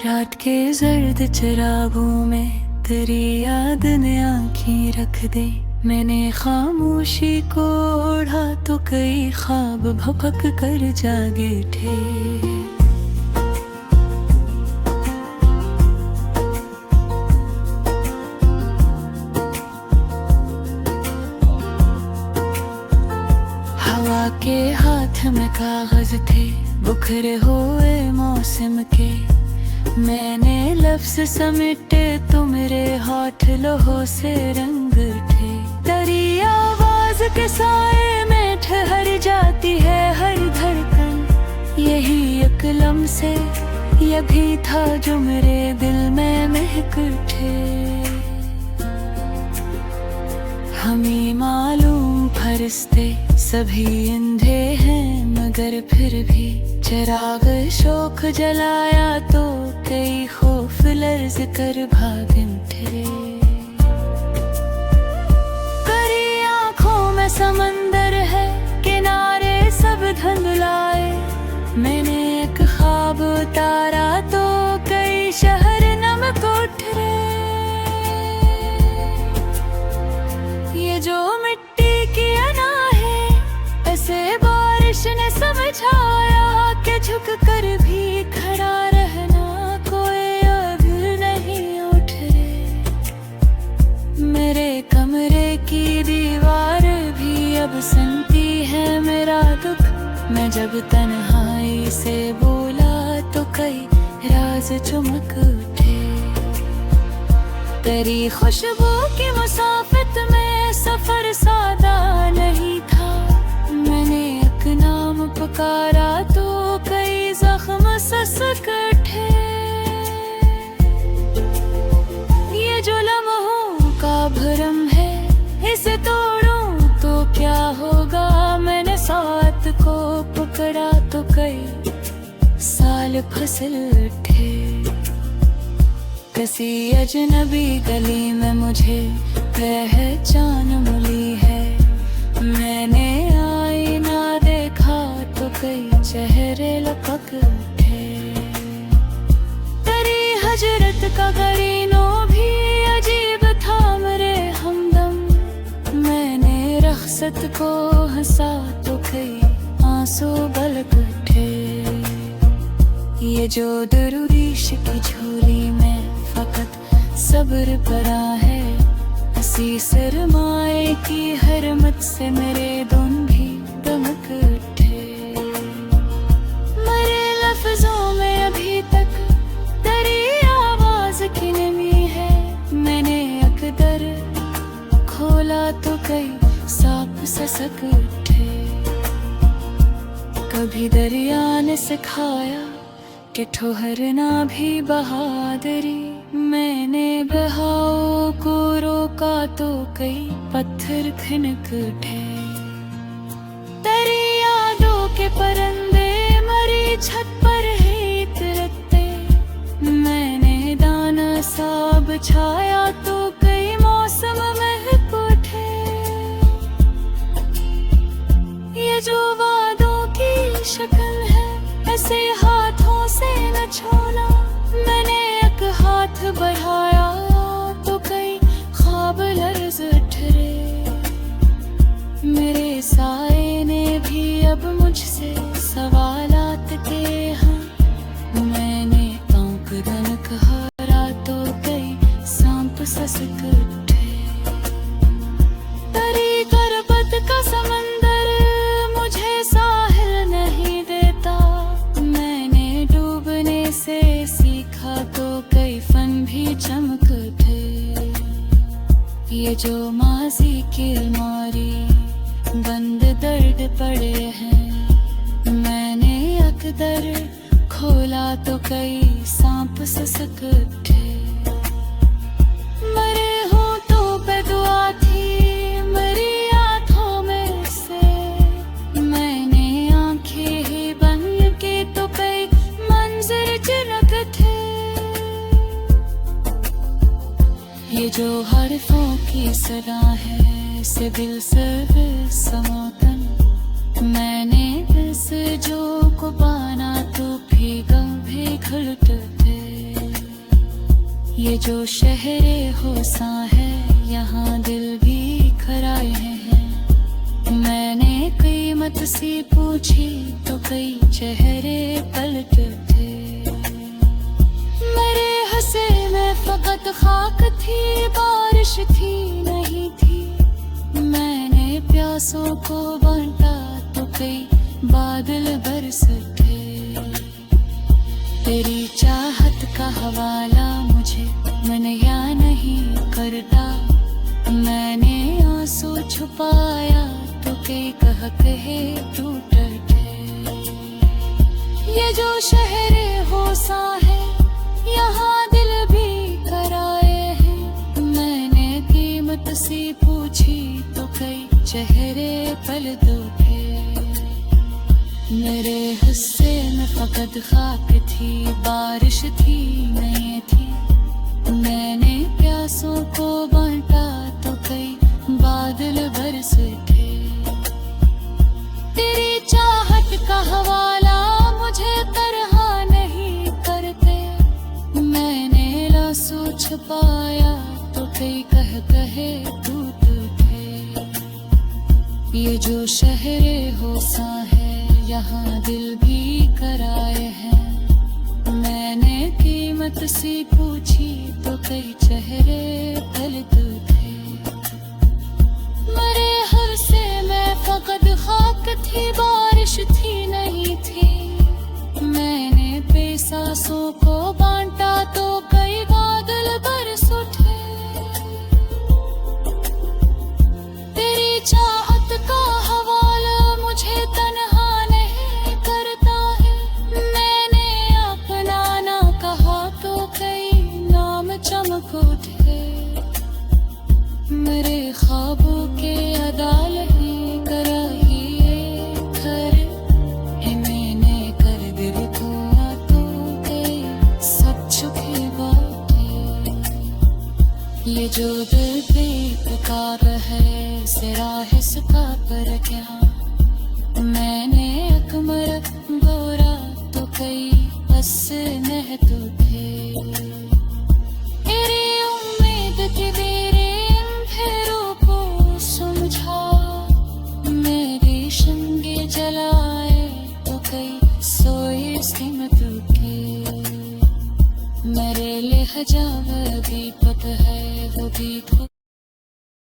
रात के जर्द चिरागों में तेरी याद ने आँखें रख दे। मैंने खामोशी को ओढ़ा तो कई ख्वाब भपक कर जागे थे। हवा के हाथ में कागज थे बुखरे हुए मौसम के। मैंने लफ्ज समेटे तो मेरे होठ लोहों से रंग थे। तेरी आवाज के साए में ठहर जाती है हर धड़कन। यही एक लम्से ये भी था जो मेरे दिल में महक उठे। हमें मालूम फरिश्ते सभी अंधे हैं मगर फिर भी चिराग शोक जलाया तो कई खौफ लर्ज कर भाग उठे। करी आँखों में समंदर है किनारे सब धुंधलाए। मैंने एक ख्वाब उतारा तो कई शहर नमक उठे। ये जो मिट्टी की अना है ऐसे बारिश ने समझाया कि झुक कर भी खड़ा रहना कोई अब नहीं उठ रे। मेरे कमरे की दीवार भी अब सुनती है मेरा दुख। मैं जब तन्हाई से बोला तो कई राज चमक उठे। तेरी खुशबू की मुसाफिर में सफर सादा नहीं था। मैंने एक नाम पुकारा तो कई जख्म ससक उठे। ये जो लम्हों का भरम है इसे तोड़ूं तो क्या होगा। मैंने साथ को पकड़ा तो कई साल फसल उठे। किसी अजनबी गली में मुझे पहचान मिली है। मैंने आईना देखा तो कई चेहरे लपक उठे। तेरी हजरत का करीनो भी अजीब था मेरे हमदम। मैंने रख्सत को हंसा तो कई आंसू बलक उठे। ये जो दरूरीश की झोली में फकत सब्र पड़ा है। हंसी सरमाए की हरमत से मेरे दोन भी दमक उठे। मरे लफ्जों में अभी तक तेरी आवाज की नमी है। मैंने अकदर खोला तो कई सांप ससक उठे। कभी दरिया ने सिखाया कि ठोहरना भी बहादुरी। मैंने बहाव को रोका तो कई पत्थर खिनक उठे। तेरी यादों के परिंदे मरी छत पर ही तिरकते। मैंने दाना सा बिछाया तो कई मौसम महक उठे। ये जो वादों की शक्ल है ऐसे हाथों से न छोड़ा। मैंने एक हाथ बढ़ाया तो कई ख्वाब लर्ज उठे। मेरे साए ने भी अब मुझसे सवालात किए हैं। मैंने कांकदन कहा तो कई सांप ससक उठे। तरी करबत का समंदर मुझे साहिल नहीं देता। मैंने डूबने से सीखा तो कई फन भी चमक उठे। ये जो माजी की अलमारी बंद दर्द पड़े हैं। मैंने अकदर खोला तो कई सांप ससक उठे। मरे हूँ तो बेदुआ थी मेरी आँखों में से। मैंने आँखें ही बंद की तो कई मंजर चिरक थे। ये जो हरफों की सदा है से दिल से समोतन। मैंने इस जो को पाना तो भीगा भी घुलट थे। ये जो शहरे होसा है यहाँ दिल भी खराए हैं। मैंने कीमत सी पूछी तो कई चेहरे पलट थे। मेरे हंसे में फकत खाक थी, बारिश थी नहीं थी। मैंने प्यासों को बांटा तो कई बादल बरस थे। तेरी चाहत का हवाला मुझे मन या नहीं करता। मैंने आंसू छुपाया तो कई कहे टूट थे। ये जो शहरे होसा है यहाँ दिल भी कराए हैं। मैंने कीमत सी पूछी तो कई चेहरे पलट उठे। मेरे हिस्से में फकत खाक थी, बारिश थी नहीं थी। मैंने प्यासों को बांटा तो कई बादल बरस थे। तेरी चाहत का हवाला मुझे तरह नहीं करते। मैंने लासू छुपाया तो कई कहे टूट थे। ये जो शहरे होसा है यहाँ दिल भी कराए हैं। मैंने कीमत सी पूछी तो कई चेहरे पलट थे। मेरे हर्षे में फकत खाक थी, बारिश थी नहीं थी। मैंने बेसासों को बांटा तो कई बादल बरस उठे। तेरी चाहत का हवाला मुझे तन्हा नहीं करता है। मैंने अपना ना कहा तो कई नाम चमक उठे। मेरे ख्वाबों के अदाल ही कराइए घर। मैंने कर दिल कुआ तो कई सब छुपे बातें। ये जो दिल पे पुकार है सिरा हिस्सा पर क्या। मैंने अकमर गोरा तो कई बस नह तो थे।